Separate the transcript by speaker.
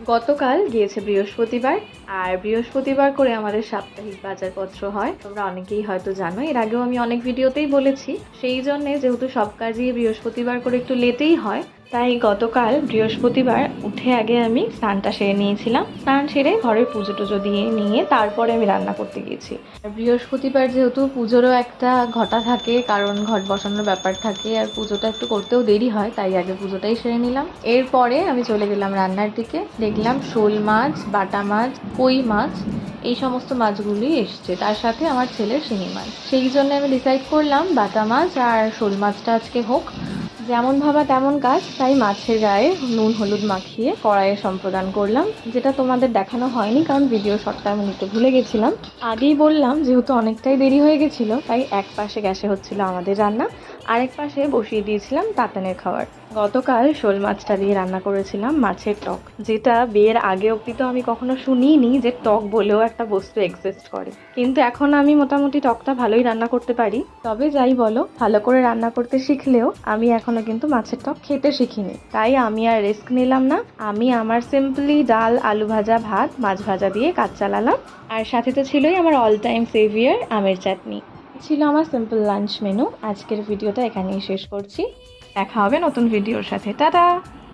Speaker 1: গতকাল গিয়েছে বৃহস্পতিবার, আর বৃহস্পতিবার করে আমাদের সাপ্তাহিক বাজারপত্র হয়। তোমরা অনেকেই হয়তো জানো, এর আগেও আমি অনেক ভিডিওতেই বলেছি। সেই জন্যে যেহেতু সব কাজই বৃহস্পতিবার করে একটু লেটেই হয়, তাই গতকাল বৃহস্পতিবার উঠে আগে আমি স্নানটা সেরে নিয়েছিলাম। স্নান সেরে ঘরের পুজো টুজো দিয়ে নিয়ে তারপরে আমি রান্না করতে গিয়েছি। আর বৃহস্পতিবার যেহেতু পুজোরও একটা ঘটা থাকে, কারণ ঘট বসানোর ব্যাপার থাকে আর পুজোটা একটু করতেও দেরি হয়, তাই আগে পুজোটাই সেরে নিলাম। এরপরে আমি চলে গেলাম রান্নার দিকে। দেখলাম শোল মাছ, বাটা মাছ, কই মাছ, এই সমস্ত মাছগুলি এসছে, তার সাথে আমার ছেলের শিঙি মাছ। সেই জন্য আমি ডিসাইড করলাম বাটা মাছ আর শোল মাছটা আজকে হোক। যেমন ভাবা তেমন কাজ, তাই মাছের গায়ে নুন হলুদ মাখিয়ে কড়াইয়ে সম্প্রদান করলাম, যেটা তোমাদের দেখানো হয়নি কারণ ভিডিও শটটা আমি নিতে ভুলে গেছিলাম। আগেই বললাম যেহেতু অনেকটাই দেরি হয়ে গেছিলো, তাই এক পাশে গ্যাসে হচ্ছিল আমাদের রান্না, আরেক পাশে বসিয়ে দিয়েছিলাম তাতানের খাবার। গতকাল শোল মাছটা দিয়ে রান্না করেছিলাম মাছের টক, যেটা বিয়ের আগে অবধি তো আমি কখনো শুনিনি যে টক বলেও একটা বস্তু এক্সিস্ট করে। কিন্তু এখন আমি মোটামুটি টকটা ভালোই রান্না করতে পারি। তবে যাই বলো, ভালো করে রান্না করতে শিখলেও আমি এখনো কিন্তু মাছের টক খেতে শিখিনি, তাই আমি আর রিস্ক নিলাম না। আমি আমার সিম্পলি ডাল, আলু ভাজা, ভাত, মাছ ভাজা দিয়ে কাজ চালালাম। আর সাথে তো ছিলই আমার অল টাইম সেভিয়ার আমের চাটনি। ছিল আমার সিম্পল লাঞ্চ মেনু। আজকের ভিডিওটা এখানেই শেষ করছি। দেখা হবে নতুন ভিডিওর সাথে। টাটা।